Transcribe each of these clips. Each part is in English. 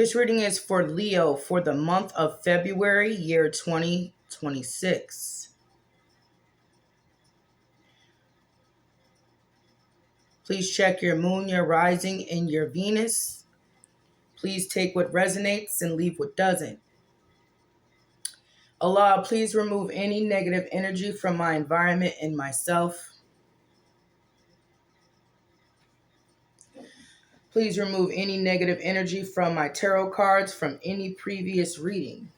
This reading is for Leo for the month of February, year 2026. Please check your moon, your rising, and your Venus. Please take what resonates and leave what doesn't. Allah, please remove any negative energy from my environment and myself. Please remove any negative energy from my tarot cards from any previous reading.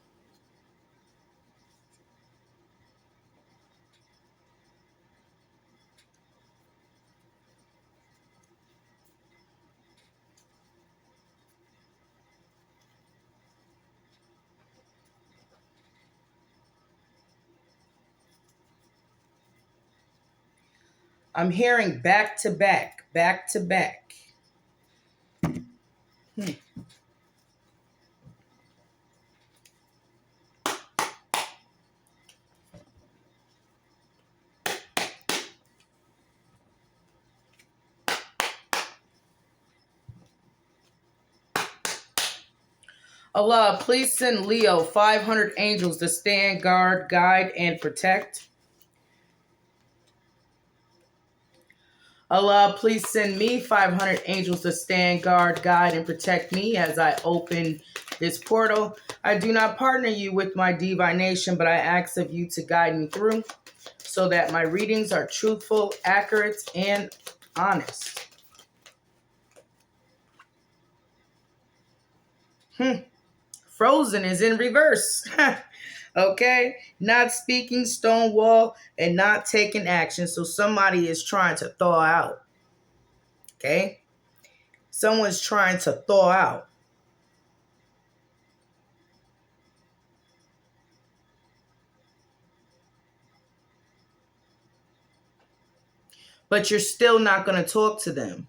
I'm hearing back to back, back to back. Allah, please send Leo 500 angels to stand guard, guide, and protect. Allah, please send me 500 angels to stand guard, guide, and protect me as I open this portal. I do not partner you with my divination, but I ask of you to guide me through so that my readings are truthful, accurate, and honest. Frozen is in reverse. Okay? Not speaking, stonewall, and not taking action. So somebody is trying to thaw out. Okay? Someone's trying to thaw out. But you're still not going to talk to them.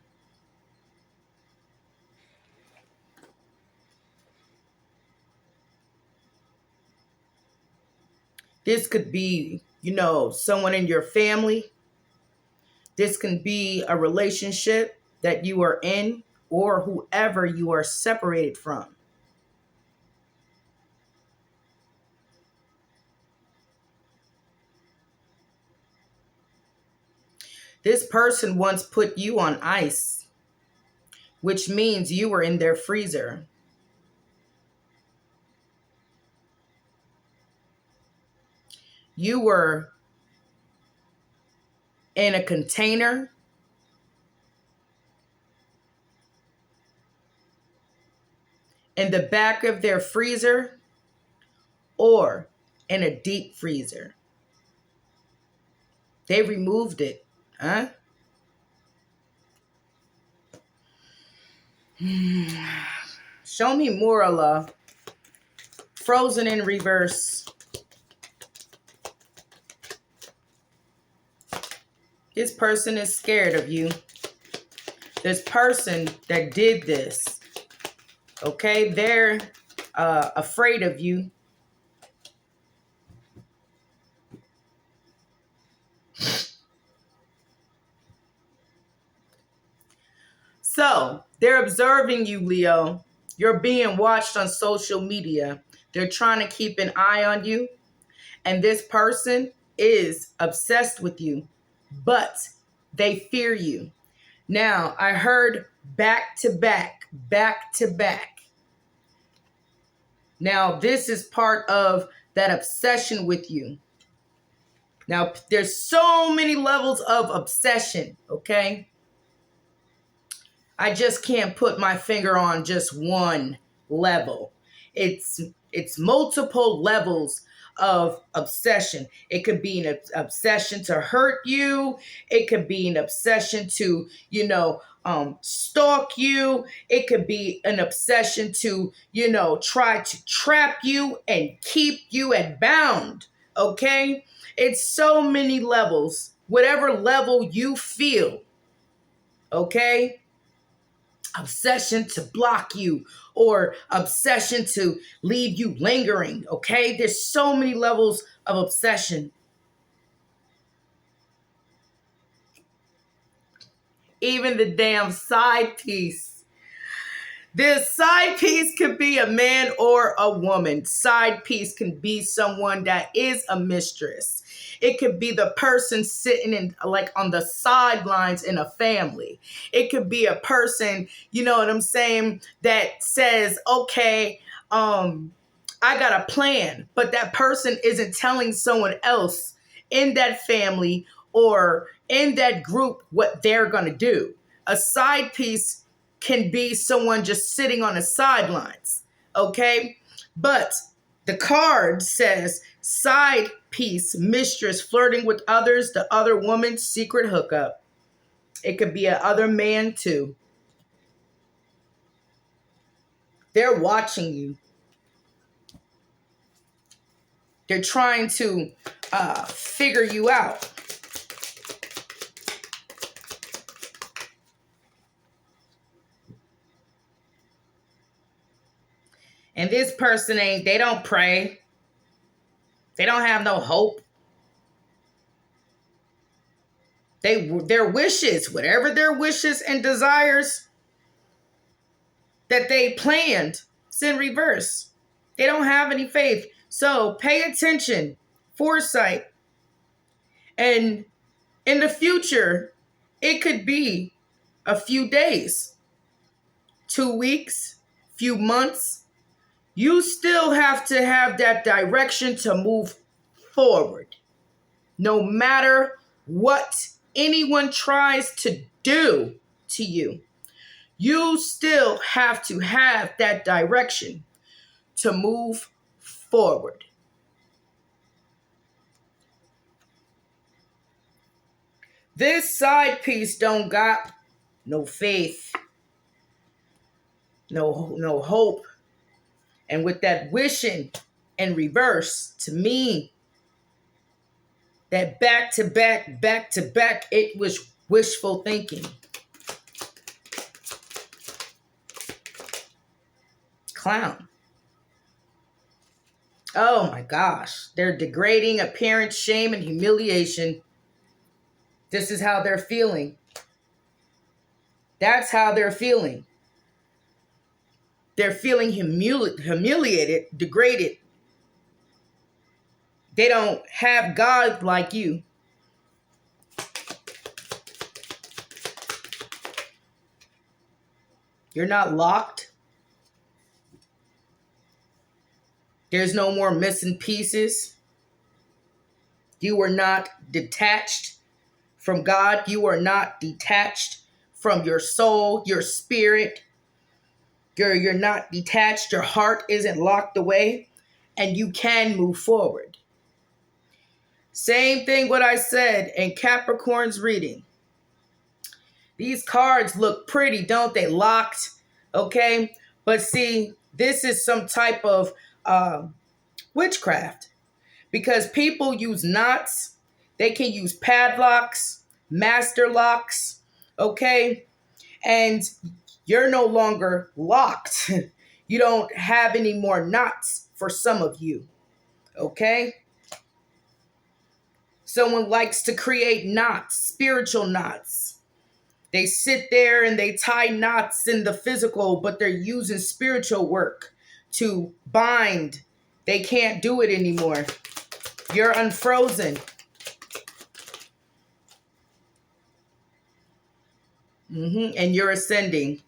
This could be, someone in your family. This can be a relationship that you are in or whoever you are separated from. This person once put you on ice, which means you were in their freezer. You were in a container in the back of their freezer or in a deep freezer. They removed it, huh? Show me more, Allah. Frozen in reverse. This person is scared of you. This person that did this, okay, they're afraid of you. So they're observing you, Leo. You're being watched on social media. They're trying to keep an eye on you. And this person is obsessed with you, but they fear you. Now, I heard back to back, back to back. Now, this is part of that obsession with you. Now, there's so many levels of obsession, okay? I just can't put my finger on just one level. It's multiple levels of obsession. It could be an obsession to hurt you. It could be an obsession to, stalk you. It could be an obsession to, try to trap you and keep you at bound. Okay? It's so many levels. Whatever level you feel. Okay? Obsession to block you or obsession to leave you lingering, okay? There's so many levels of obsession. Even the damn side piece This side piece could be a man or a woman. Side piece can be someone that is a mistress. It could be the person sitting in like on the sidelines in a family. It could be a person, you know what I'm saying, that says, okay, I got a plan, but that person isn't telling someone else in that family or in that group what they're going to do. A side piece can be someone just sitting on the sidelines, okay? But the card says side piece, mistress, flirting with others, the other woman's secret hookup. It could be a other man too. They're watching you. They're trying to figure you out. And this person they don't pray. They don't have no hope. Their wishes, whatever their wishes and desires that they planned, it's in reverse. They don't have any faith. So pay attention, foresight. And in the future, it could be a few days, 2 weeks, few months. You still have to have that direction to move forward. No matter what anyone tries to do to you, you still have to have that direction to move forward. This side piece don't got no faith, no hope. And with that wishing in reverse, to me, that back to back, it was wishful thinking. Clown. Oh my gosh. They're degrading appearance, shame, and humiliation. This is how they're feeling. That's how they're feeling. They're feeling humiliated, degraded. They don't have God like you. You're not locked. There's no more missing pieces. You are not detached from God. You are not detached from your soul, your spirit. You're not detached. Your heart isn't locked away, and you can move forward. Same thing what I said in Capricorn's reading. These cards look pretty, don't they? Locked, okay? But see, this is some type of witchcraft because people use knots. They can use padlocks, master locks, okay? And you're no longer locked. You don't have any more knots for some of you, okay? Someone likes to create knots, spiritual knots. They sit there and they tie knots in the physical, but they're using spiritual work to bind. They can't do it anymore. You're unfrozen. And you're ascending.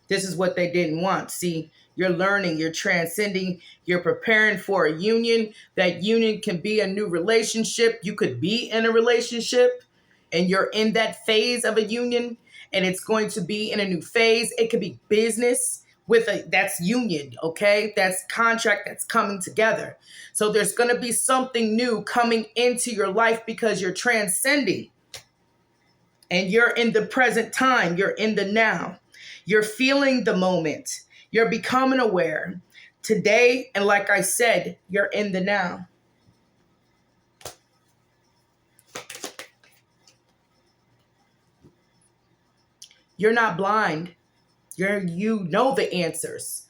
This is what they didn't want. See, you're learning, you're transcending, you're preparing for a union. That union can be a new relationship. You could be in a relationship and you're in that phase of a union and it's going to be in a new phase. It could be business that's union, okay? That's contract that's coming together. So there's going to be something new coming into your life because you're transcending and you're in the present time. You're in the now. You're feeling the moment. You're becoming aware today. And like I said, you're in the now. You're not blind. You know the answers.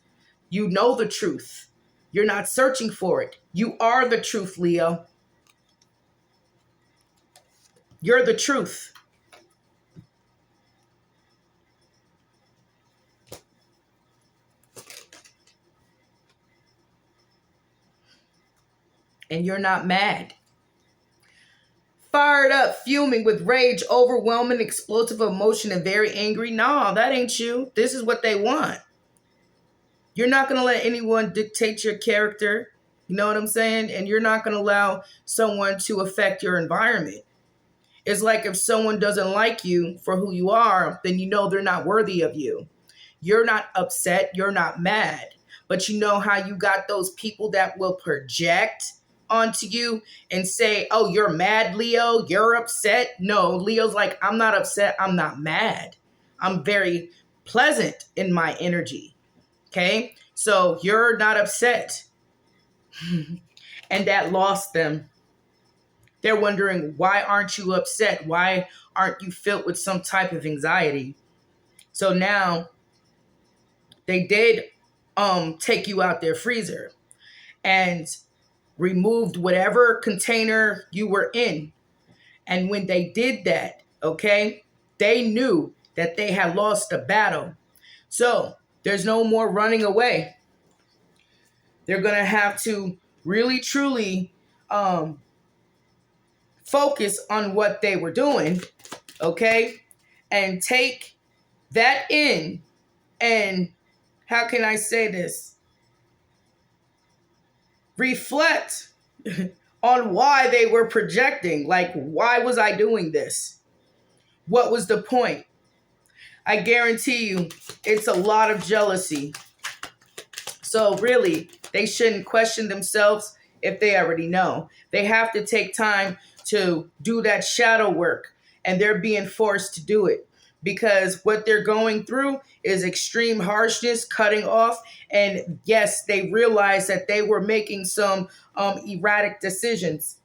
You know the truth. You're not searching for it. You are the truth, Leo. You're the truth. and you're not mad. Fired up, fuming with rage, overwhelming, explosive emotion, and very angry. No, that ain't you. This is what they want. You're not going to let anyone dictate your character. You know what I'm saying? And you're not going to allow someone to affect your environment. It's like if someone doesn't like you for who you are, then you know they're not worthy of you. You're not upset. You're not mad. But you know how you got those people that will project onto you and say, oh, you're mad, Leo. You're upset. No, Leo's like, I'm not upset. I'm not mad. I'm very pleasant in my energy. Okay. So you're not upset. And that lost them. They're wondering, why aren't you upset? Why aren't you filled with some type of anxiety? So now they did take you out their freezer and removed whatever container you were in. And when they did that, okay, they knew that they had lost the battle. So there's no more running away. They're going to have to really, truly focus on what they were doing, okay, and take that in. And how can I say this? Reflect on why they were projecting. Like, why was I doing this? What was the point? I guarantee you it's a lot of jealousy. So really, they shouldn't question themselves if they already know. They have to take time to do that shadow work, and they're being forced to do it because what they're going through is extreme harshness, cutting off. And yes, they realize that they were making some erratic decisions.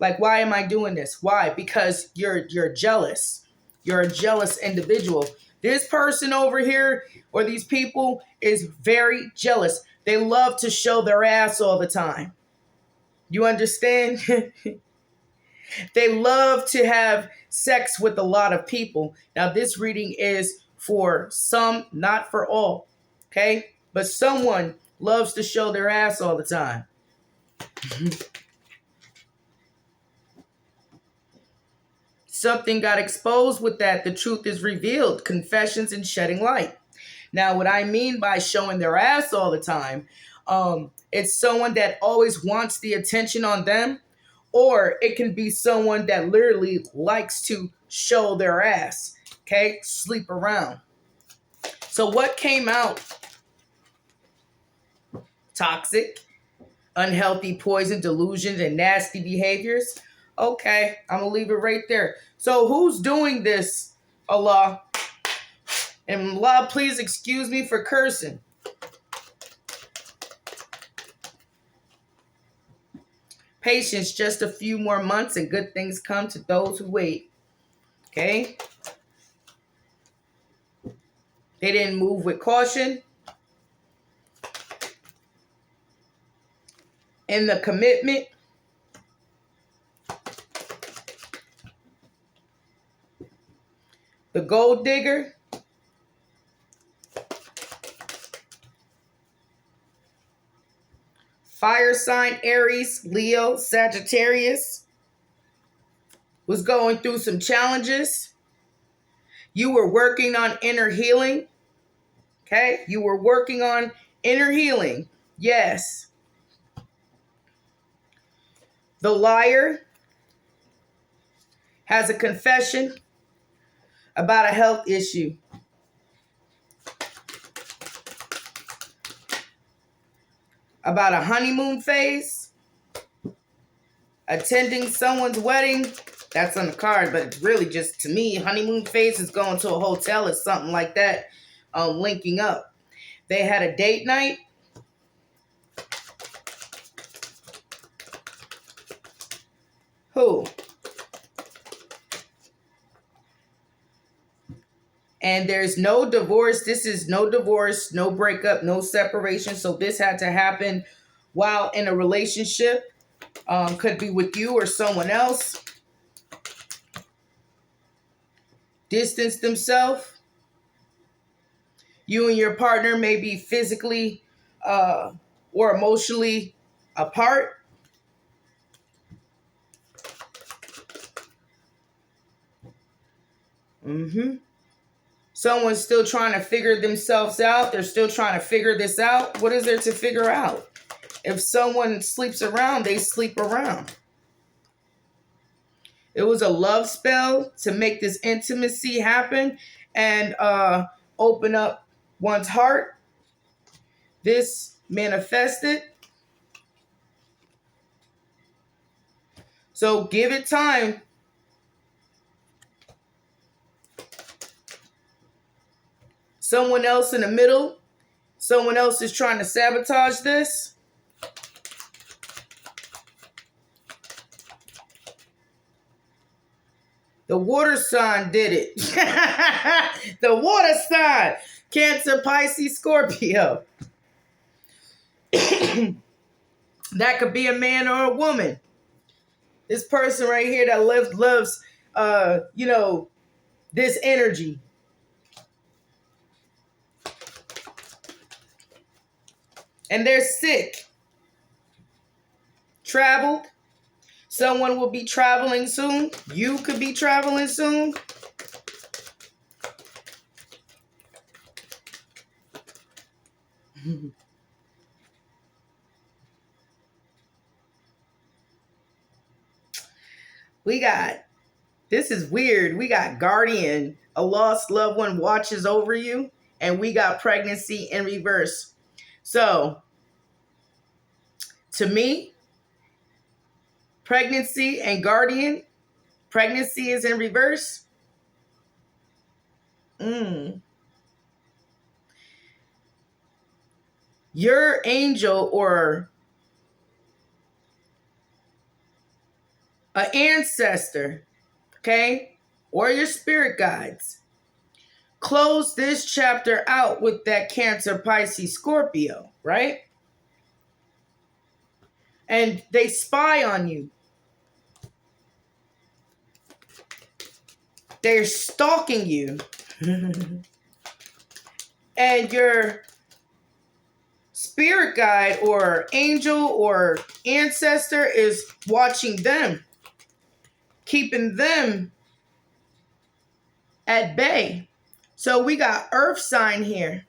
Like, why am I doing this? Why? Because you're jealous. You're a jealous individual. This person over here or these people is very jealous. They love to show their ass all the time. You understand? They love to have sex with a lot of people. Now, this reading is for some, not for all. Okay? But someone loves to show their ass all the time. Something got exposed with that. The truth is revealed. Confessions and shedding light. Now, what I mean by showing their ass all the time, it's someone that always wants the attention on them, or it can be someone that literally likes to show their ass, okay? Sleep around. So what came out? Toxic, unhealthy, poison, delusions, and nasty behaviors. Okay, I'm going to leave it right there. So who's doing this, Allah? And Allah, please excuse me for cursing. Patience, just a few more months and good things come to those who wait. Okay? They didn't move with caution. In the commitment. The gold digger. Fire sign, Aries, Leo, Sagittarius. Was going through some challenges. You were working on inner healing. Okay? You were working on inner healing. Yes. The liar has a confession about a health issue. About a honeymoon phase. Attending someone's wedding. That's on the card, but it's really just, to me, honeymoon phase is going to a hotel or something like that. Linking up. They had a date night. Who? And there's no divorce. This is no divorce, no breakup, no separation. So this had to happen while in a relationship. Could be with you or someone else. Distance themselves. You and your partner may be physically or emotionally apart. Mm-hmm. Someone's still trying to figure themselves out. They're still trying to figure this out. What is there to figure out? If someone sleeps around, they sleep around. It was a love spell to make this intimacy happen and open up one's heart. This manifested. So give it time. Someone else in the middle. Someone else is trying to sabotage this. The water sign did it. The water sign. Cancer, Pisces, Scorpio. That could be a man or a woman. This person right here that loves this energy. And they're sick. Traveled. Someone will be traveling soon. You could be traveling soon. This is weird. We got guardian, a lost loved one watches over you, and we got pregnancy in reverse. So, to me, pregnancy and guardian, pregnancy is in reverse. Your angel or an ancestor, okay, or your spirit guides, close this chapter out with that Cancer, Pisces, Scorpio, right? And they spy on you. They're stalking you. And your spirit guide or angel or ancestor is watching them, keeping them at bay. So we got earth sign here.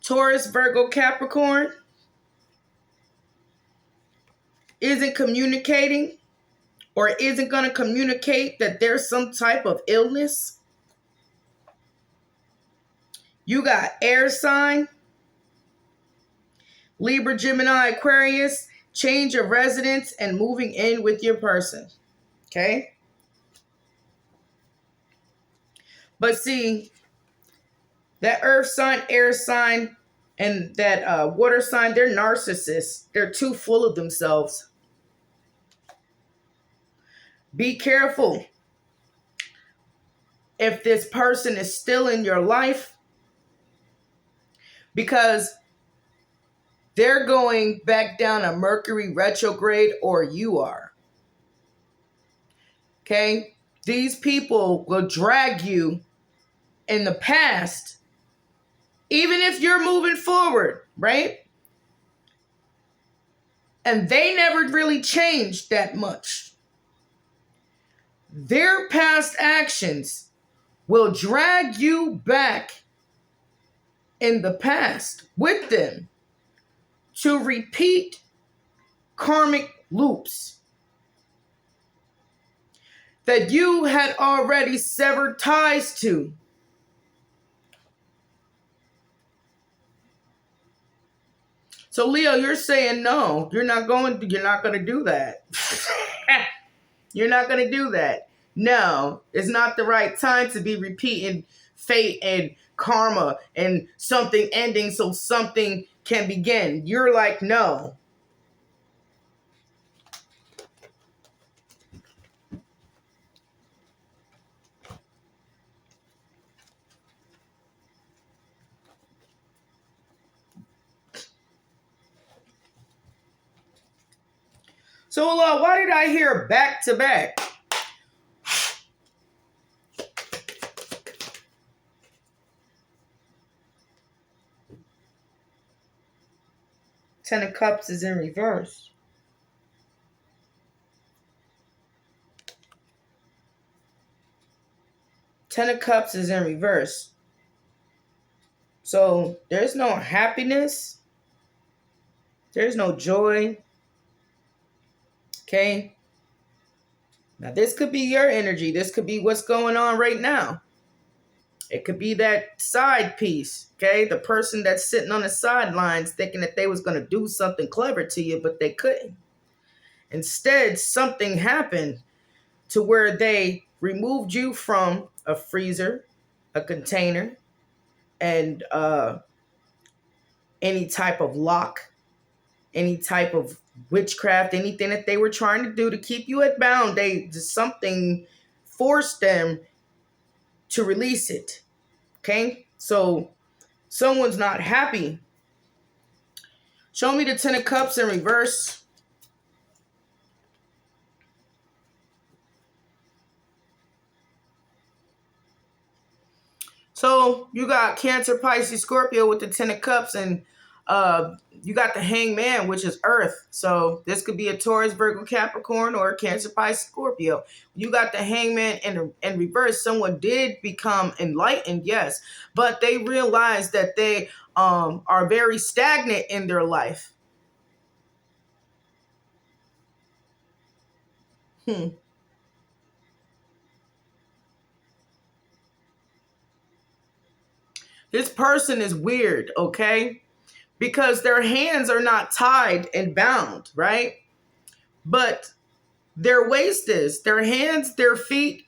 Taurus, Virgo, Capricorn isn't communicating or isn't going to communicate that there's some type of illness. You got air sign, Libra, Gemini, Aquarius, change of residence and moving in with your person. Okay? But see, that earth sign, air sign, and that water sign, they're narcissists. They're too full of themselves. Be careful. If this person is still in your life, because they're going back down a Mercury retrograde, or you are. Okay? These people will drag you in the past, even if you're moving forward, right? And they never really changed that much. Their past actions will drag you back in the past with them to repeat karmic loops that you had already severed ties to. So Leo, you're saying no, you're not going to do that. You're not going to do that. No, it's not the right time to be repeating fate and karma and something ending so something can begin. You're like, no. So why did I hear back to back? Ten of Cups is in reverse. Ten of Cups is in reverse. So there's no happiness. There's no joy. Okay. Now this could be your energy. This could be what's going on right now. It could be that side piece. Okay. The person that's sitting on the sidelines thinking that they was going to do something clever to you, but they couldn't. Instead, something happened to where they removed you from a freezer, a container, and any type of lock, any type of witchcraft, anything that they were trying to do to keep you at bound. Something forced them to release it. Okay, so someone's not happy. Show me the Ten of Cups in reverse. So you got Cancer, Pisces, Scorpio with the Ten of Cups, and you got the Hangman, which is Earth. So this could be a Taurus, Virgo, Capricorn, or Cancer, Pisces, Scorpio. You got the Hangman in reverse. Someone did become enlightened, yes, but they realized that they are very stagnant in their life. This person is weird, okay? Because their hands are not tied and bound, right? But their waist is. Their hands, their feet,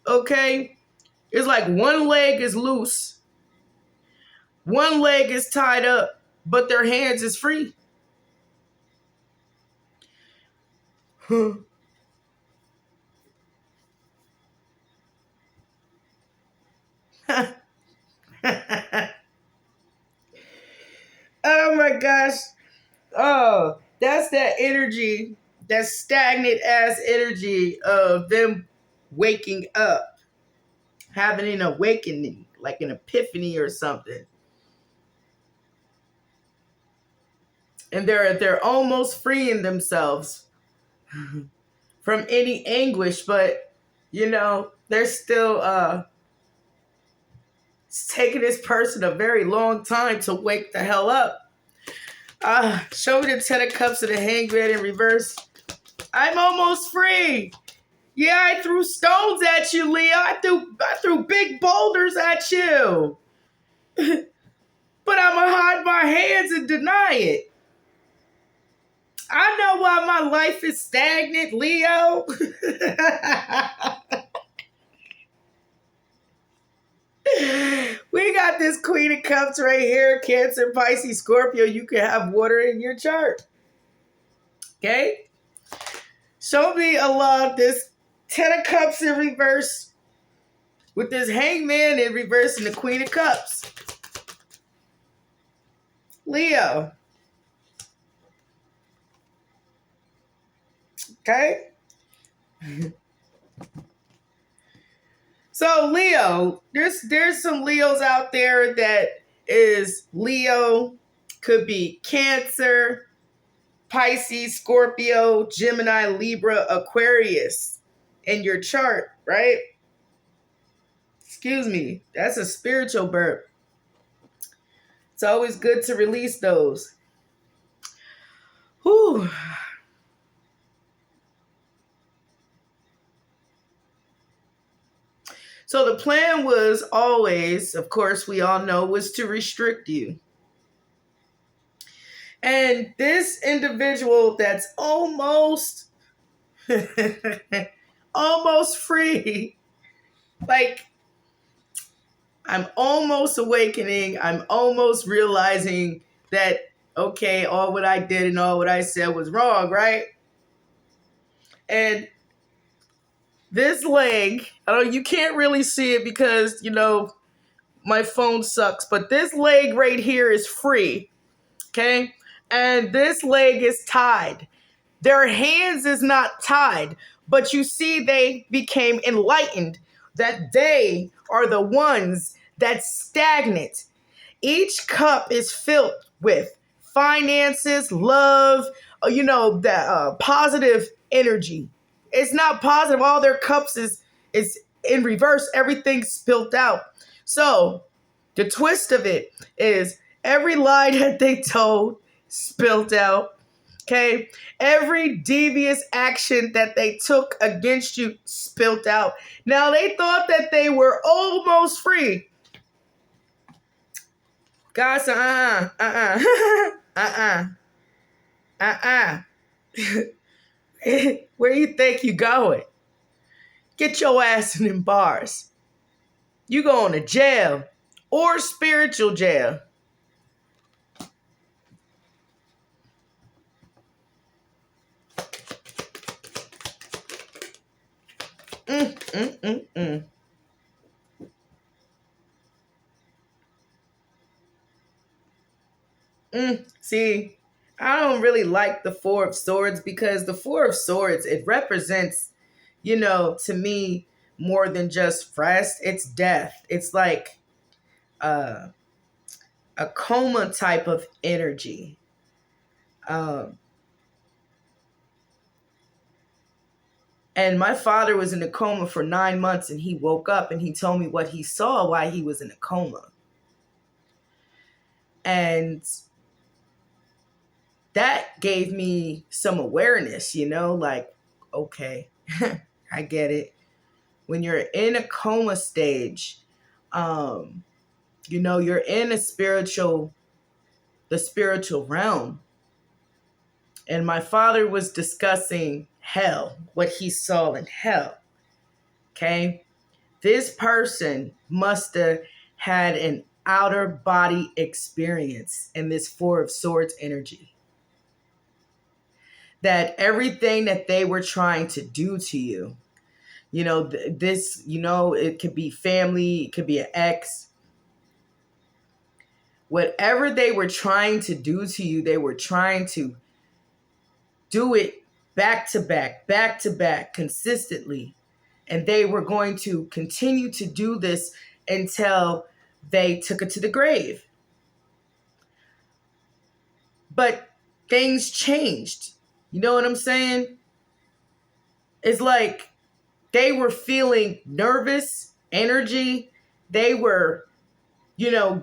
okay? It's like one leg is loose. One leg is tied up, but their hands is free. Oh my gosh. Oh, that's that energy, that stagnant ass energy of them waking up, having an awakening, like an epiphany or something. And they're almost freeing themselves from any anguish, but they're still it's taking this person a very long time to wake the hell up. Show me the Ten of Cups and the Hangman in reverse. I'm almost free. Yeah, I threw stones at you, Leo. I threw big boulders at you. But I'm going to hide my hands and deny it. I know why my life is stagnant, Leo. We got this Queen of Cups right here. Cancer, Pisces, Scorpio. You can have water in your chart. Okay? Show me along this Ten of Cups in reverse with this Hangman in reverse and the Queen of Cups. Leo. Okay? So Leo, there's some Leos out there that is Leo, could be Cancer, Pisces, Scorpio, Gemini, Libra, Aquarius in your chart, right? Excuse me, that's a spiritual burp. It's always good to release those. Whew. So the plan was always, of course, we all know, was to restrict you. And this individual that's almost, almost free, like, I'm almost awakening. I'm almost realizing that, okay, all what I did and all what I said was wrong, right? And this leg, you can't really see it because, my phone sucks, but this leg right here is free, okay? And this leg is tied. Their hands is not tied, but you see they became enlightened, that they are the ones that's stagnant. Each cup is filled with finances, love, that positive energy. It's not positive. All their cups is in reverse, everything spilt out. So the twist of it is every lie that they told spilt out. Okay. Every devious action that they took against you spilt out. Now they thought that they were almost free. God said, Where you think you going? Get your ass in them bars. You going to jail or spiritual jail. Mm, mm, mm, mm. See, I don't really like the Four of Swords because the Four of Swords, it represents, to me, more than just rest. It's death. It's like uh, a coma type of energy. Um, and my father was in a coma for 9 months, and he woke up and he told me what he saw while he was in a coma. And that gave me some awareness, like, okay, I get it. When you're in a coma stage, you're in the spiritual realm. And my father was discussing hell, what he saw in hell. Okay. This person must have had an outer body experience in this Four of Swords energy. That everything that they were trying to do to you, it could be family, it could be an ex. Whatever they were trying to do to you, they were trying to do it back to back, consistently. And they were going to continue to do this until they took it to the grave. But things changed. You know what I'm saying? It's like they were feeling nervous, energy. They were,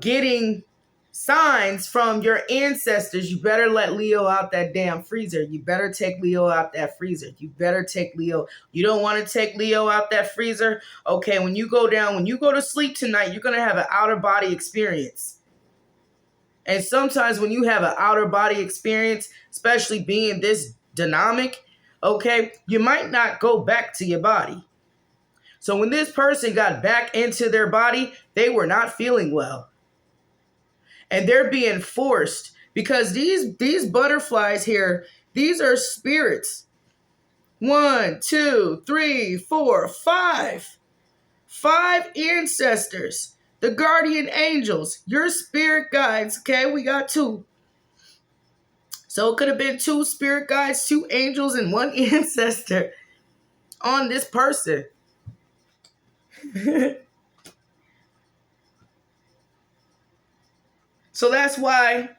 getting signs from your ancestors. You better let Leo out that damn freezer. You better take Leo out that freezer. You better take Leo. You don't want to take Leo out that freezer? Okay, when you go to sleep tonight, you're going to have an outer body experience. And sometimes when you have an outer body experience, especially being this dynamic, okay, you might not go back to your body. So when this person got back into their body, they were not feeling well. And they're being forced because these butterflies here, these are spirits. 1, 2, 3, 4, 5. 5 ancestors, the guardian angels, your spirit guides. Okay, we got 2. So it could have been 2 spirit guides, 2 angels, and 1 ancestor on this person. So that's why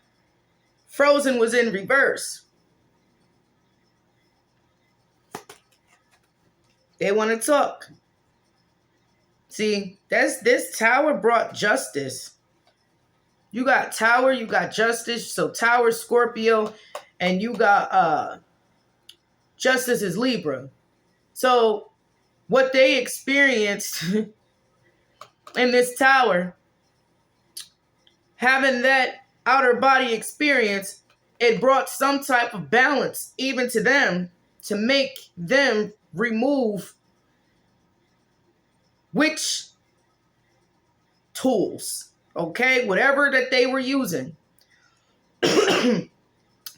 Frozen was in reverse. They want to talk. See, this Tower brought justice. You got Tower, you got Justice. So Tower, Scorpio, and you got Justice is Libra. So what they experienced in this Tower, having that outer body experience, it brought some type of balance even to them to make them remove which tools, okay, whatever that they were using.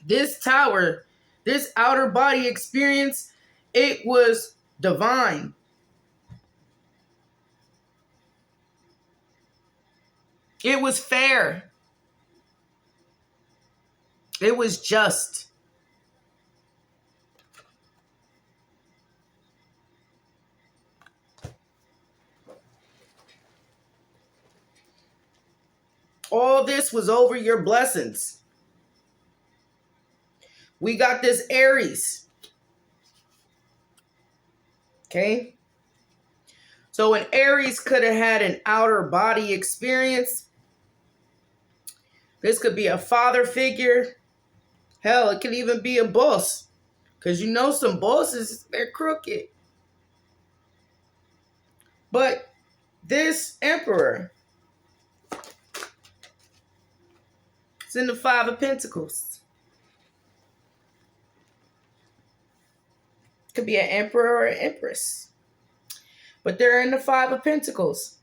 This Tower, this outer body experience, it was divine. It was fair. It was just. All this was over your blessings. We got this Aries. Okay? So an Aries could have had an outer body experience. This could be a father figure. Hell, it could even be a boss. Because you know some bosses, they're crooked. But this Emperor is in the Five of Pentacles. Could be an Emperor or an Empress. But they're in the Five of Pentacles.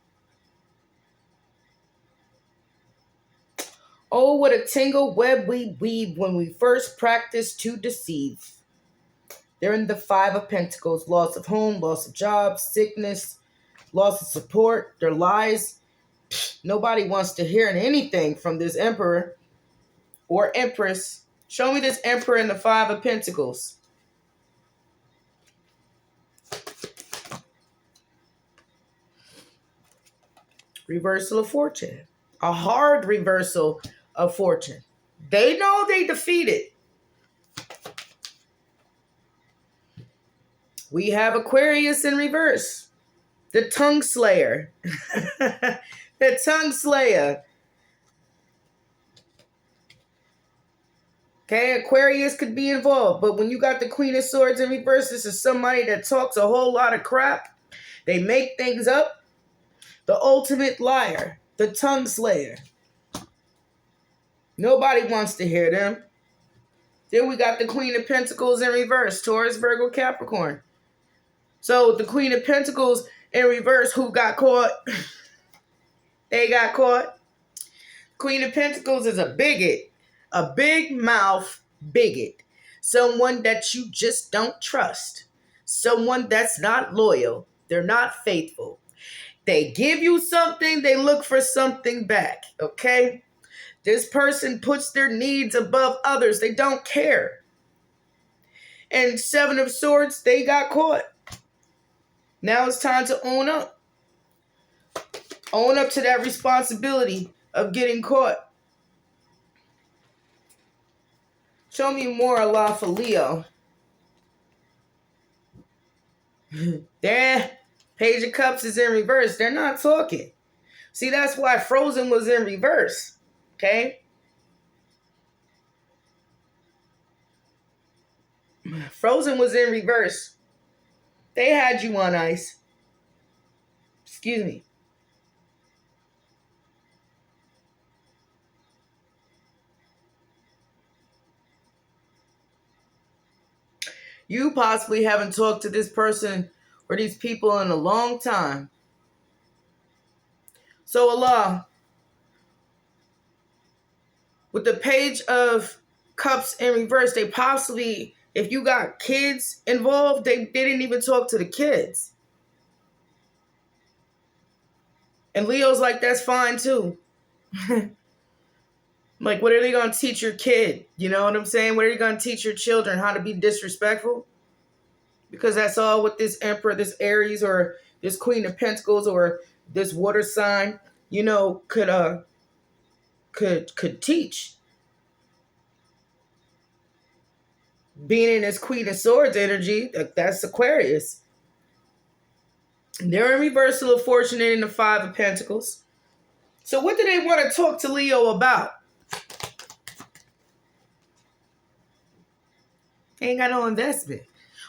Oh, what a tangled web we weave when we first practice to deceive. They're in the Five of Pentacles. Loss of home, loss of job, sickness, loss of support, their lies. Nobody wants to hear anything from this Emperor or Empress. Show me this Emperor in the Five of Pentacles. Reversal of fortune. A hard reversal of fortune. They know they defeated. We have Aquarius in reverse. The tongue slayer. The tongue slayer. Okay, Aquarius could be involved. But when you got the Queen of Swords in reverse, this is somebody that talks a whole lot of crap. They make things up. The ultimate liar. The tongue slayer. Nobody wants to hear them. Then we got the Queen of Pentacles in reverse. Taurus, Virgo, Capricorn. So the Queen of Pentacles in reverse, who got caught? They got caught. Queen of Pentacles is a bigot. A big mouth bigot. Someone that you just don't trust. Someone that's not loyal. They're not faithful. They give you something, they look for something back. Okay? This person puts their needs above others. They don't care. And Seven of Swords, they got caught. Now it's time to own up. Own up to that responsibility of getting caught. Show me more Allah for Leo. There, Page of Cups is in reverse. They're not talking. See, that's why Frozen was in reverse. Okay? Frozen was in reverse. They had you on ice. Excuse me. You possibly haven't talked to this person or these people in a long time. So Allah, with the Page of Cups in reverse, they possibly, if you got kids involved, they didn't even talk to the kids. And Leo's like, that's fine too. Like, what are they going to teach your kid? You know what I'm saying? What are you going to teach your children? How to be disrespectful? Because that's all what this Emperor, this Aries, or this Queen of Pentacles, or this water sign, you know, could teach. Being in this Queen of Swords energy, that's Aquarius. They're in reversal of fortune and in the Five of Pentacles. So what do they want to talk to Leo about? They ain't got no investment.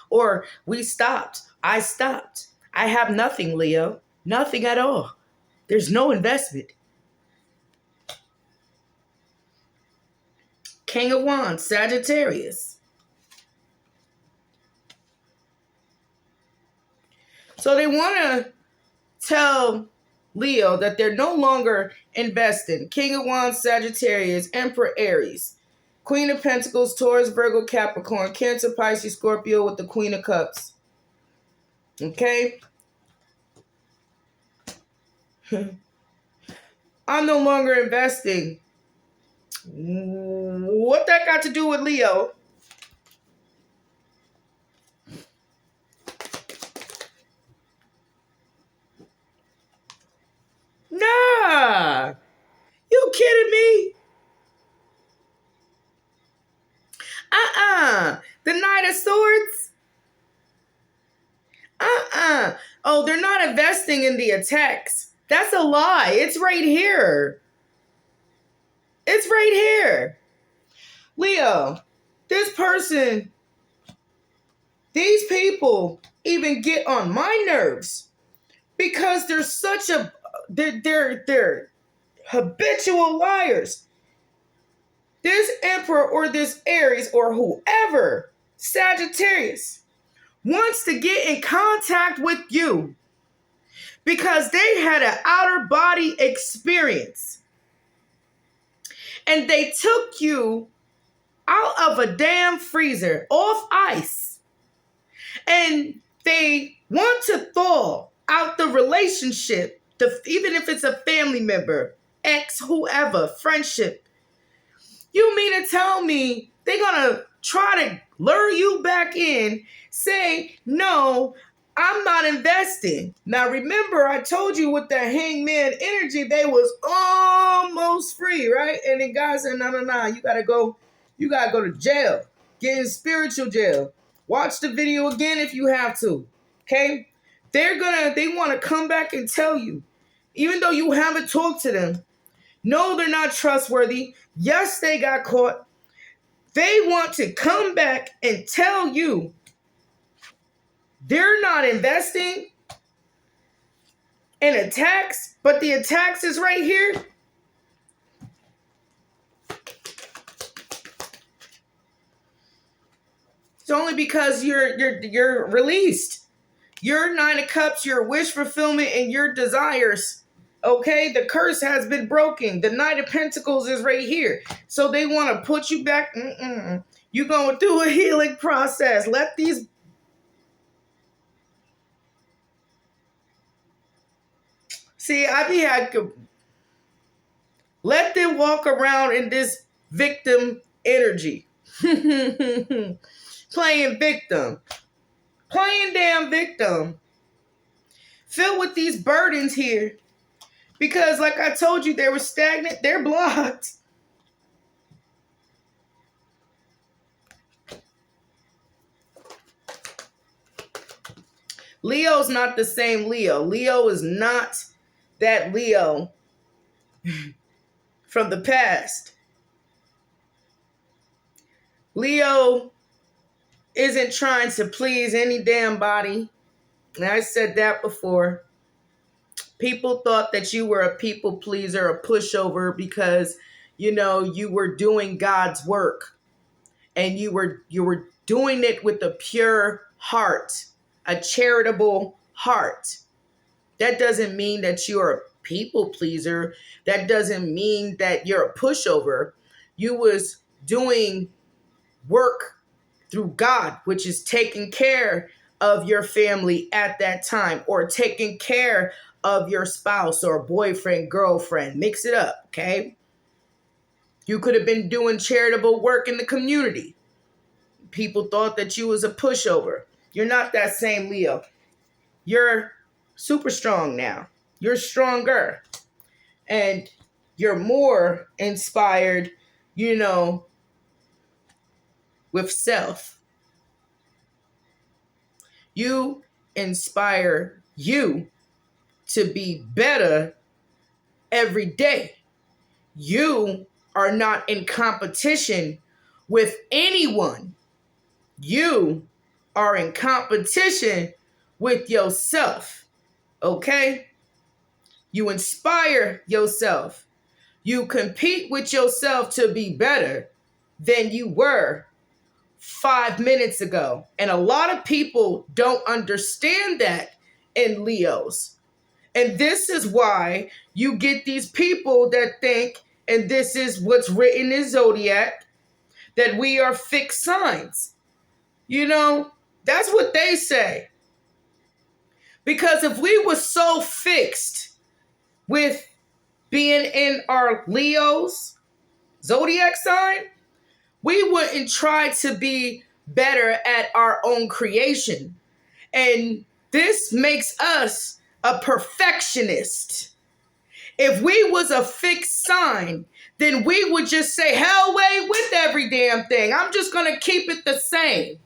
Or we stopped. I stopped. I have nothing, Leo. Nothing at all. There's no investment. King of Wands, Sagittarius. So they want to tell Leo that they're no longer investing. King of Wands, Sagittarius, Emperor, Aries. Queen of Pentacles, Taurus, Virgo, Capricorn, Cancer, Pisces, Scorpio with the Queen of Cups. Okay? I'm no longer investing. What that got to do with Leo? Nah. You kidding me? The Knight of Swords? Oh, they're not investing investing in the attacks. That's a lie. It's right here. It's right here. Leo, this person, these people even get on my nerves because they're such a, they're habitual liars. This Emperor or this Aries or whoever, Sagittarius, wants to get in contact with you because they had an outer body experience and they took you out of a damn freezer, off ice, and they want to thaw out the relationship, even if it's a family member, ex, whoever, friendship. You mean to tell me they're going to try to lure you back in, say, no, I'm not investing. Now, remember, I told you with that hangman energy, they was almost free, right? And then God said, no, you got to go to jail, get in spiritual jail. Watch the video again if you have to, okay? They want to come back and tell you, even though you haven't talked to them, no, they're not trustworthy. Yes, they got caught. They want to come back and tell you they're not investing in attacks, but the attacks is right here. It's only because you're released. Your 9 of Cups, your wish fulfillment, and your desires. Okay, the curse has been broken. The Knight of Pentacles is right here. So they want to put you back. You're going through a healing process. Let these... See, let them walk around in this victim energy. Playing victim. Playing damn victim. Filled with these burdens here. Because like I told you, they were stagnant. They're blocked. Leo's not the same Leo. Leo is not that Leo from the past. Leo isn't trying to please any damn body. And I said that before. People thought that you were a people pleaser, a pushover, because, you were doing God's work. And you were doing it with a pure heart, a charitable heart. That doesn't mean that you're a people pleaser. That doesn't mean that you're a pushover. You was doing work through God, which is taking care of your family at that time, or taking care of your spouse or boyfriend, girlfriend. Mix it up, okay? You could have been doing charitable work in the community. People thought that you was a pushover. You're not that same Leo. You're super strong now. You're stronger. And you're more inspired, with self. You inspire you to be better every day. You are not in competition with anyone. You are in competition with yourself. Okay? You inspire yourself. You compete with yourself to be better than you were 5 minutes ago. And a lot of people don't understand that in Leos. And this is why you get these people that think, and this is what's written in Zodiac, that we are fixed signs. That's what they say. Because if we were so fixed with being in our Leo's Zodiac sign, we wouldn't try to be better at our own creation. And this makes us a perfectionist. If we was a fixed sign, then we would just say, hell away with every damn thing. I'm just going to keep it the same.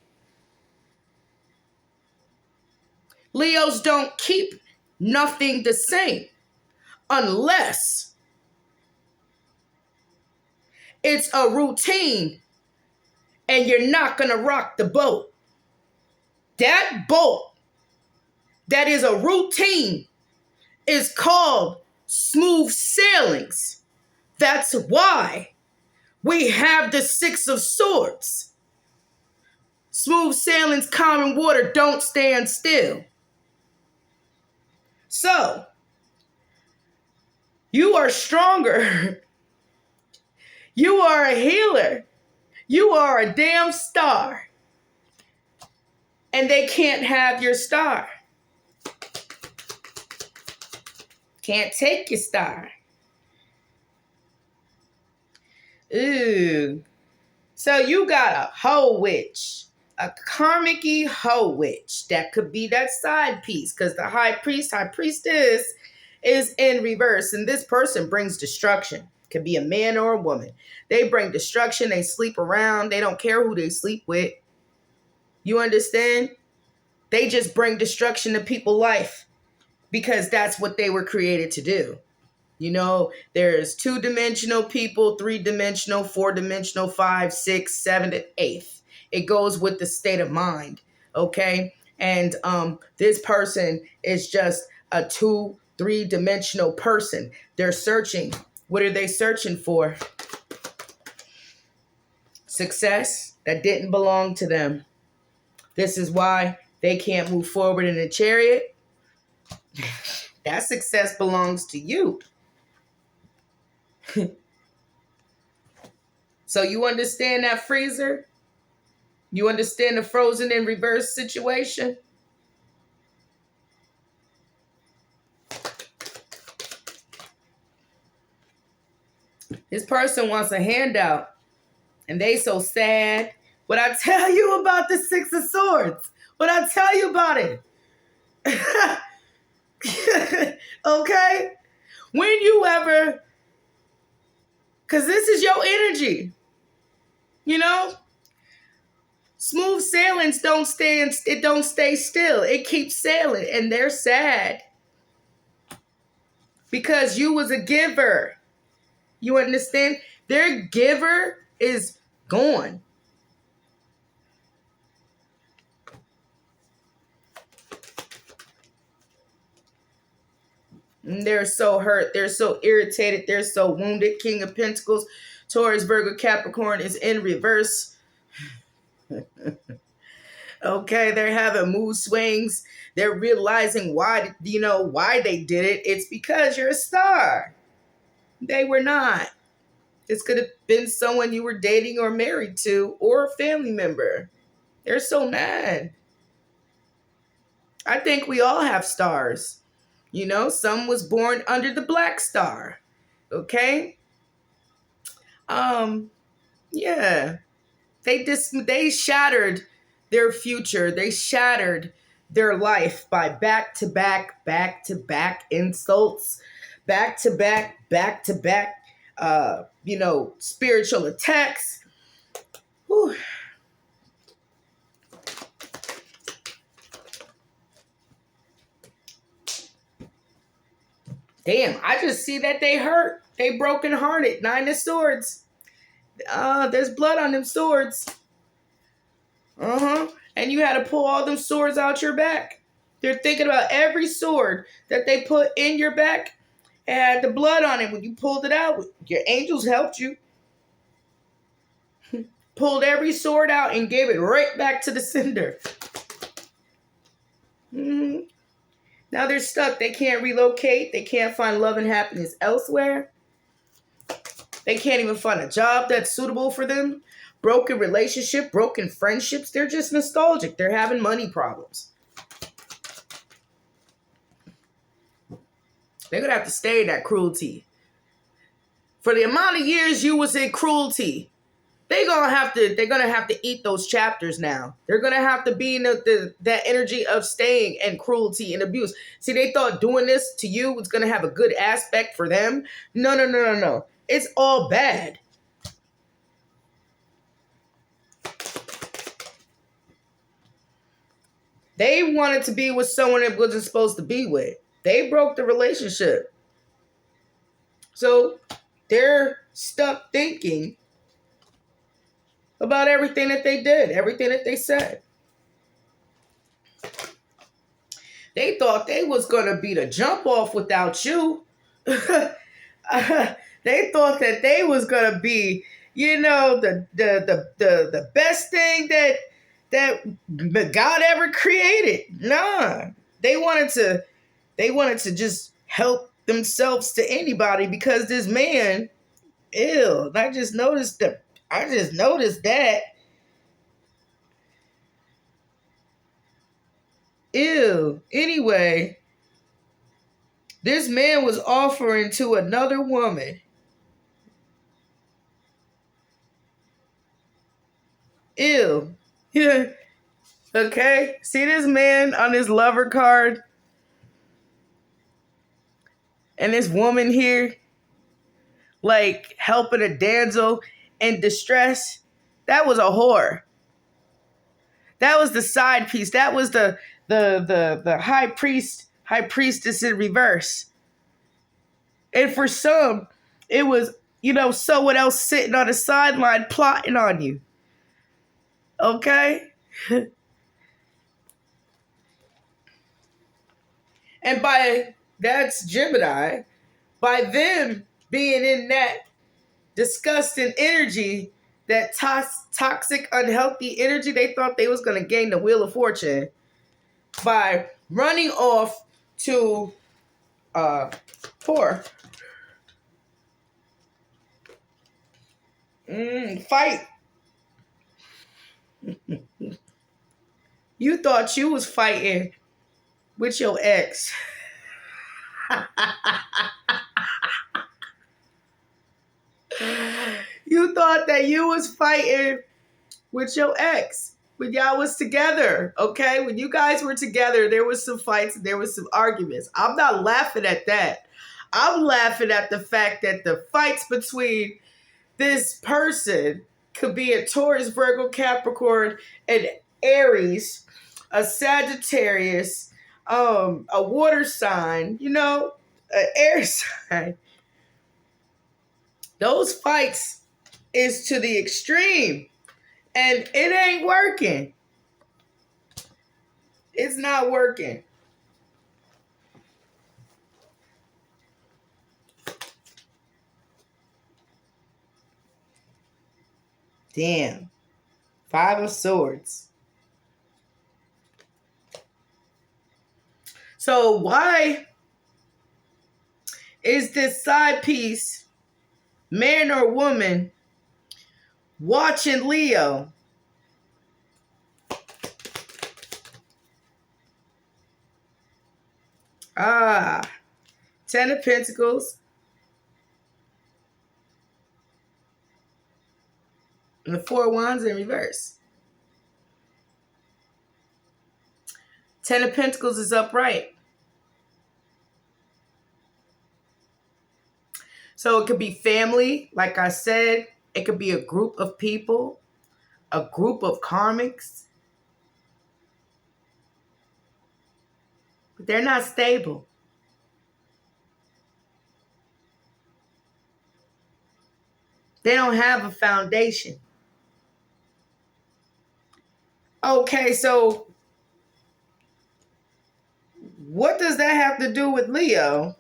Leos don't keep nothing the same unless it's a routine and you're not going to rock the boat. That boat that is a routine is called smooth sailings. That's why we have the Six of Swords. Smooth sailings, calm water, don't stand still. So, you are stronger. You are a healer. You are a damn star. And they can't have your star. Can't take your star. Ooh. So you got a hoe witch. A karmic-y hoe witch. That could be that side piece. Because the high priest, high priestess is in reverse. And this person brings destruction. Could be a man or a woman. They bring destruction. They sleep around. They don't care who they sleep with. You understand? They just bring destruction to people's life. Because that's what they were created to do. You know, there's 2-dimensional people, 3-dimensional, 4-dimensional, 5, 6, 7, and 8th. It goes with the state of mind, okay? And this person is just a 2, 3-dimensional person. They're searching. What are they searching for? Success that didn't belong to them. This is why they can't move forward in a chariot. That success belongs to you. So you understand that freezer? You understand the frozen in reverse situation? This person wants a handout and they so sad. What I tell you about the Six of Swords? What I tell you about it? Okay? When you ever, because this is your energy, you know? Smooth sailings don't stay still. It keeps sailing and they're sad. Because you was a giver. You understand? Their giver is gone. And they're so hurt. They're so irritated. They're so wounded. King of Pentacles, Taurus, Virgo, Capricorn is in reverse. Okay, they're having mood swings. They're realizing why they did it. It's because you're a star. They were not. This could have been someone you were dating or married to or a family member. They're so mad. I think we all have stars. You know, some was born under the black star. Okay? Yeah. They shattered their future. They shattered their life by back-to-back insults, back-to-back, spiritual attacks. Whew. Damn, I just see that they hurt. They brokenhearted. 9 of Swords. There's blood on them swords. And you had to pull all them swords out your back. They're thinking about every sword that they put in your back. It had the blood on it when you pulled it out. Your angels helped you. Pulled every sword out and gave it right back to the sender. Now they're stuck. They can't relocate. They can't find love and happiness elsewhere. They can't even find a job that's suitable for them. Broken relationship, broken friendships. They're just nostalgic. They're having money problems. They're going to have to stay in that cruelty. For the amount of years you was in cruelty, they're gonna have to eat those chapters now. They're gonna have to be in that energy of staying and cruelty and abuse. See, they thought doing this to you was gonna have a good aspect for them. No. It's all bad. They wanted to be with someone it wasn't supposed to be with. They broke the relationship. So they're stuck thinking about everything that they did, everything that they said. They thought they was going to be the jump off without you. They thought that they was going to be, the best thing that God ever created. Nah. They wanted to just help themselves to anybody because this man, ew, I just noticed that. Ew. Anyway, this man was offering to another woman. Ew. Yeah. Okay. See this man on his lover card? And this woman here, like helping a damsel in distress. That was a whore. That was the side piece. That was the high priestess in reverse. And for some, it was, someone else sitting on the sideline plotting on you. Okay? And that's Gemini, by them being in that disgusting energy, that toxic, unhealthy energy, they thought they was going to gain the Wheel of Fortune by running off to poor. Fight. You thought you was fighting with your ex. You thought that you was fighting with your ex when y'all was together, okay? When you guys were together, there was some fights and there was some arguments. I'm not laughing at that. I'm laughing at the fact that the fights between this person could be a Taurus, Virgo, Capricorn, and Aries, a Sagittarius, a water sign, an air sign. Those fights is to the extreme, and it ain't working. It's not working. Damn. 5 of Swords. So why is this side piece, man or woman, watching Leo? Ten of Pentacles. And the 4 of Wands in reverse. 10 of Pentacles is upright. So it could be family, like I said. It could be a group of people, a group of karmics. But they're not stable. They don't have a foundation. Okay, so what does that have to do with Leo?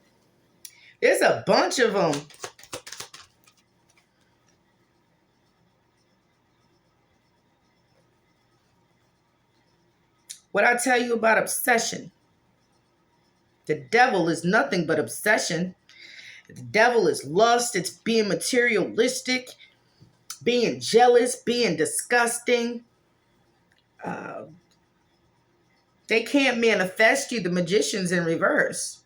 There's a bunch of them. What I tell you about obsession. The devil is nothing but obsession. The devil is lust. It's being materialistic, being jealous, being disgusting. They can't manifest you, the magicians in reverse.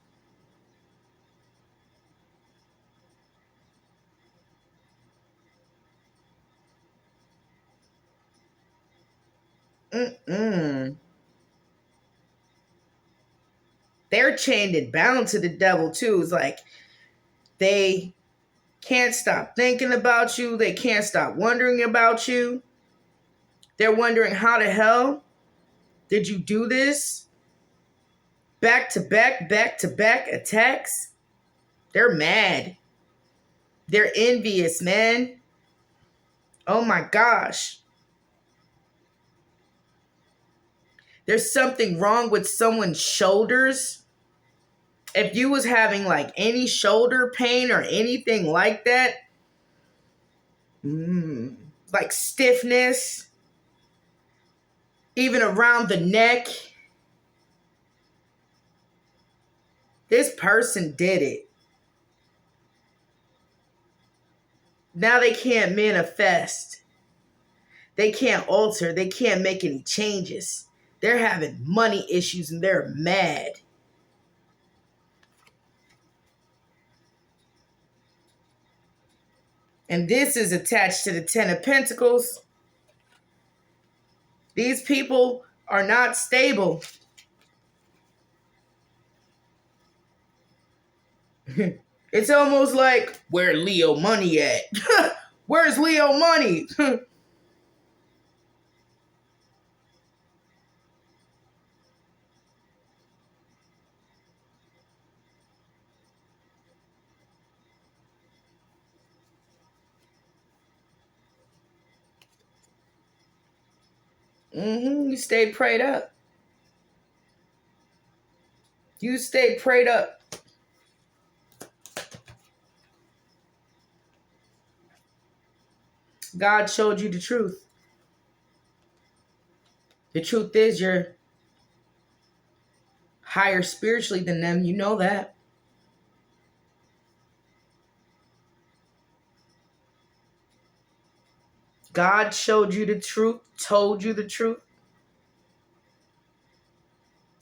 They're chained and bound to the devil too. It's like they can't stop thinking about you. They can't stop wondering about you. They're wondering, how the hell did you do this? back-to-back attacks. They're mad. They're envious, man. Oh my gosh. There's something wrong with someone's shoulders. If you was having like any shoulder pain or anything like that, like stiffness, even around the neck, this person did it. Now they can't manifest. They can't alter. They can't make any changes. They're having money issues and they're mad. And this is attached to the Ten of Pentacles. These people are not stable. It's almost like, where Leo money at? Where's Leo money? You stayed prayed up. You stayed prayed up. God showed you the truth. The truth is you're higher spiritually than them. You know that. God showed you the truth, told you the truth.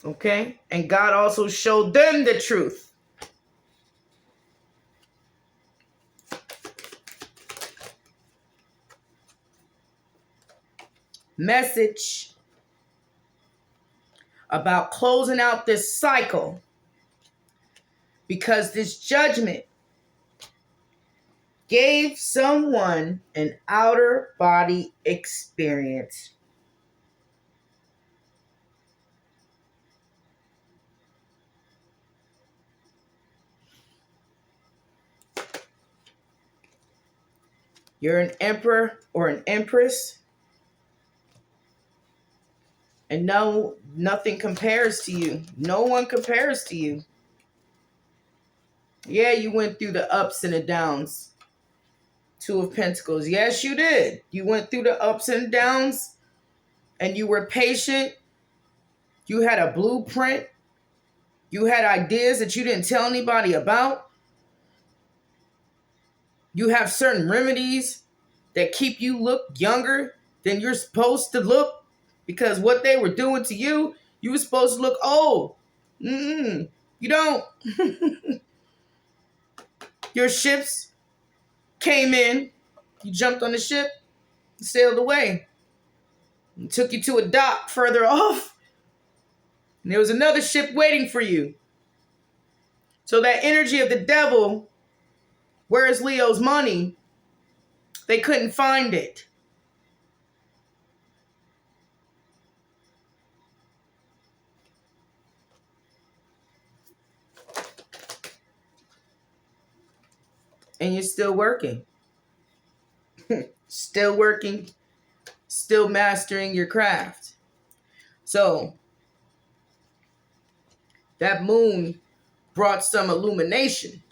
Okay? And God also showed them the truth. Message about closing out this cycle, because this judgment gave someone an outer body experience. You're an emperor or an empress, and no, nothing compares to you. No one compares to you. Yeah, you went through the ups and the downs. Two of Pentacles. Yes, you did. You went through the ups and downs, and you were patient. You had a blueprint. You had ideas that you didn't tell anybody about. You have certain remedies that keep you look younger than you're supposed to look, because what they were doing to you, you were supposed to look old. You don't. Your ships came in. You jumped on the ship, sailed away. It took you to a dock further off. And there was another ship waiting for you. So that energy of the devil, where's Leo's money? They couldn't find it. And you're still working. Still working. Still mastering your craft. So that moon brought some illumination.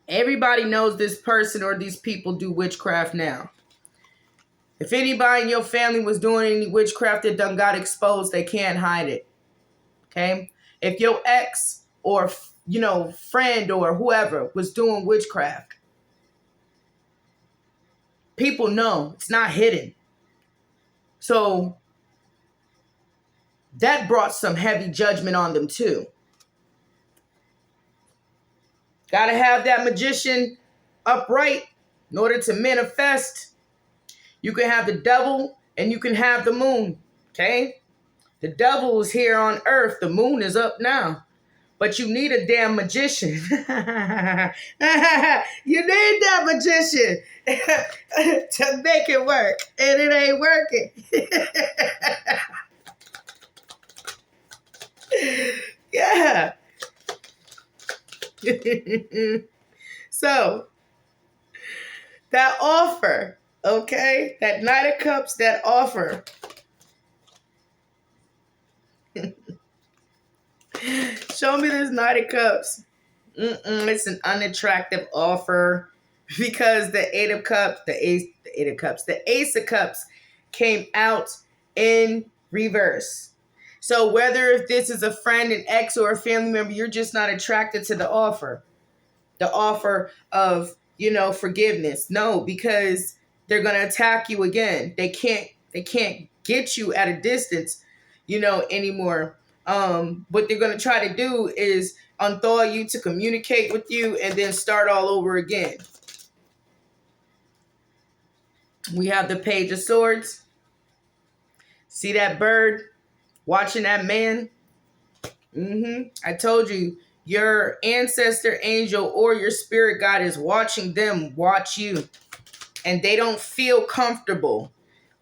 Everybody knows this person or these people do witchcraft now. If anybody in your family was doing any witchcraft that done got exposed, they can't hide it. Okay? If your ex or, friend or whoever was doing witchcraft, people know it's not hidden. So that brought some heavy judgment on them too. Got to have that magician upright in order to manifest. You can have the devil and you can have the moon, okay? The devil is here on earth. The moon is up now. But you need a damn magician. You need that magician to make it work. And it ain't working. Yeah. So that offer, okay? That Knight of Cups, that offer. Show me this Knight of Cups. It's an unattractive offer because the Eight of Cups, the Ace of Cups came out in reverse. So whether if this is a friend, an ex, or a family member, you're just not attracted to the offer. The offer of, forgiveness. No, because they're gonna attack you again. They can't get you at a distance, anymore. What they're gonna try to do is unthaw you to communicate with you and then start all over again. We have the Page of Swords. See that bird watching that man? I told you, your ancestor angel or your spirit guide is watching them watch you. And they don't feel comfortable.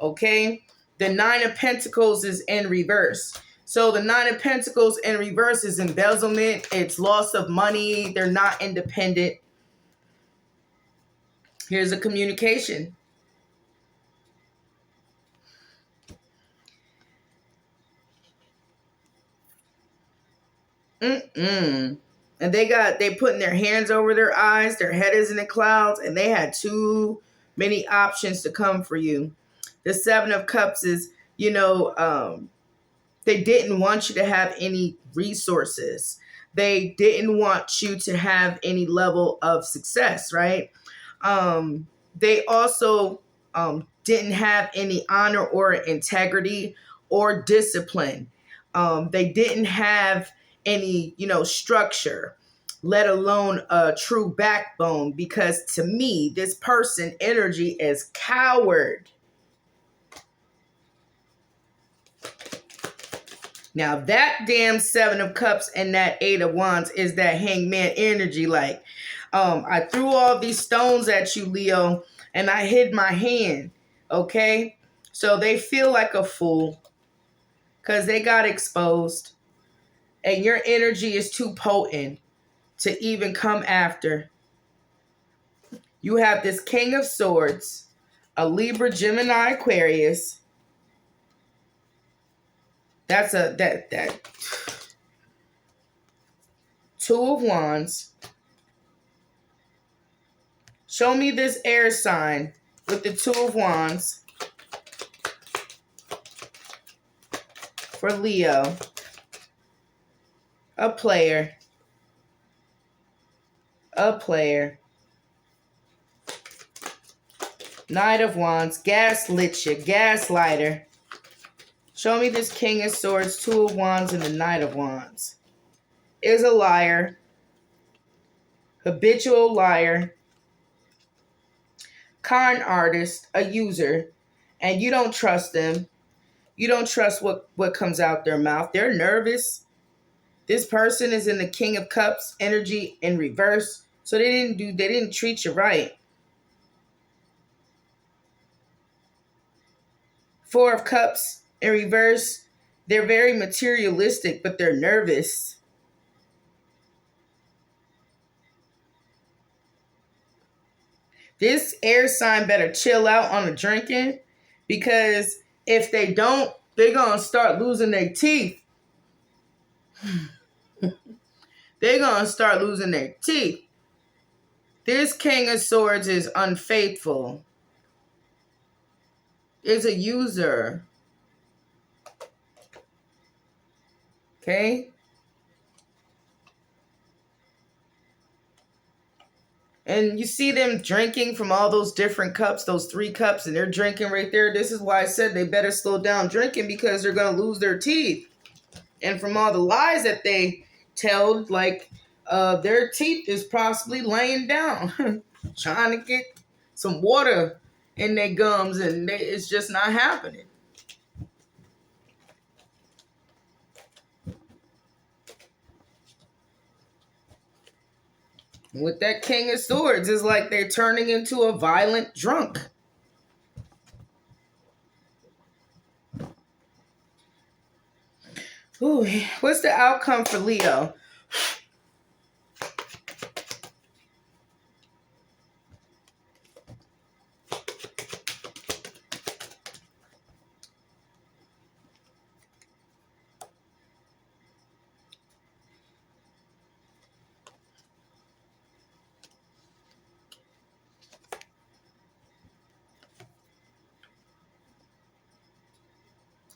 Okay? The Nine of Pentacles is in reverse. So the Nine of Pentacles in reverse is embezzlement. It's loss of money. They're not independent. Here's a communication. And they putting their hands over their eyes, their head is in the clouds, and they had too many options to come for you. The Seven of Cups is, they didn't want you to have any resources. They didn't want you to have any level of success, right? They also didn't have any honor or integrity or discipline. They didn't have any, structure, let alone a true backbone, because to me, this person energy is coward. Now that damn Seven of Cups and that Eight of Wands is that Hangman energy. Like, I threw all these stones at you, Leo, and I hid my hand. Okay? So they feel like a fool because they got exposed. And your energy is too potent to even come after. You have this King of Swords, a Libra, Gemini, Aquarius. That's that Two of Wands. Show me this air sign with the Two of Wands for Leo. A player. Knight of Wands, gaslit you, gaslighter. Show me this King of Swords, Two of Wands, and the Knight of Wands. Is a liar. Habitual liar. Con artist, a user. And you don't trust them. You don't trust what comes out their mouth. They're nervous. This person is in the King of Cups energy in reverse. So they didn't treat you right. Four of Cups in reverse. They're very materialistic, but they're nervous. This air sign better chill out on the drinking, because if they don't, they're going to start losing their teeth. They're going to start losing their teeth. This King of Swords is unfaithful. Is a user. Okay? And you see them drinking from all those different cups, those 3 cups, and they're drinking right there. This is why I said they better slow down drinking, because they're going to lose their teeth. And from all the lies that they tell, like, their teeth is possibly laying down, trying to get some water in their gums, and it's just not happening. With that King of Swords, it's like they're turning into a violent drunk. Ooh, what's the outcome for Leo?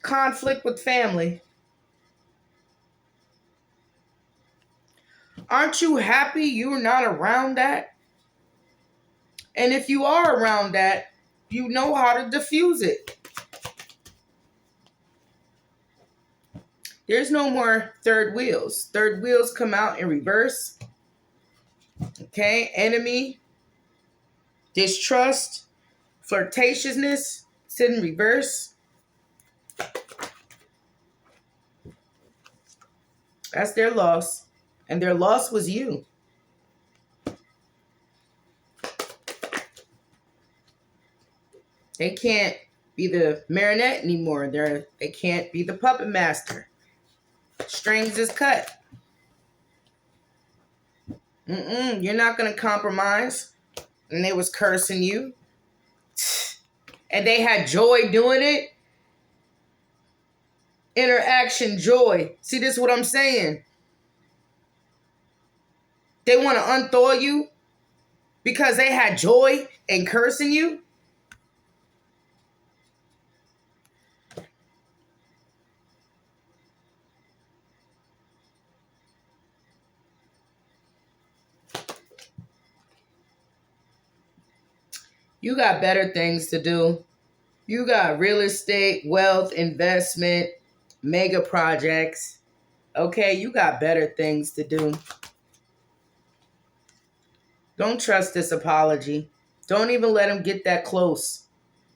Conflict with family. Aren't you happy you're not around that? And if you are around that, you know how to diffuse it. There's no more third wheels. Third wheels come out in reverse. Okay, enemy, distrust, flirtatiousness, sit in reverse. That's their loss. And their loss was you. They can't be the marionette anymore. They can't be the puppet master. Strings is cut. You're not going to compromise. And they was cursing you. And they had joy doing it. Interaction, joy. See, this is what I'm saying. They want to unthaw you because they had joy in cursing you. You got better things to do. You got real estate, wealth, investment, mega projects. Okay, you got better things to do. Don't trust this apology. Don't even let them get that close.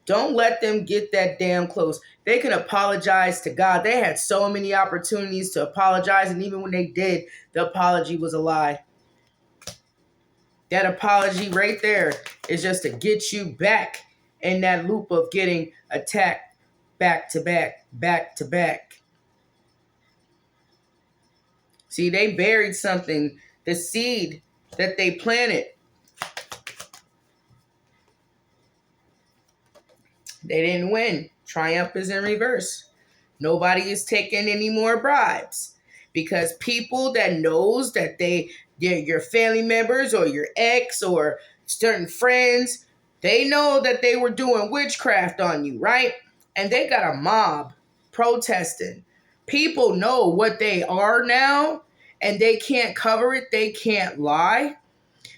Don't let them get that damn close. They can apologize to God. They had so many opportunities to apologize, and even when they did, the apology was a lie. That apology right there is just to get you back in that loop of getting attacked back to back, back to back. See, they buried something, the seed that they planted. They didn't win. Triumph is in reverse. Nobody is taking any more bribes because people that knows that they're your family members or your ex or certain friends, they know that they were doing witchcraft on you, right? And they got a mob protesting. People know what they are now and they can't cover it. They can't lie.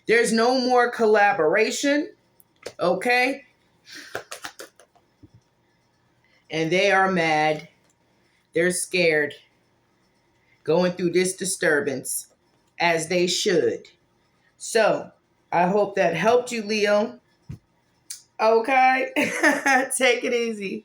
There's no more collaboration, okay? And they are mad. They're scared. Going through this disturbance, as they should. So, I hope that helped you, Leo. Okay? Take it easy.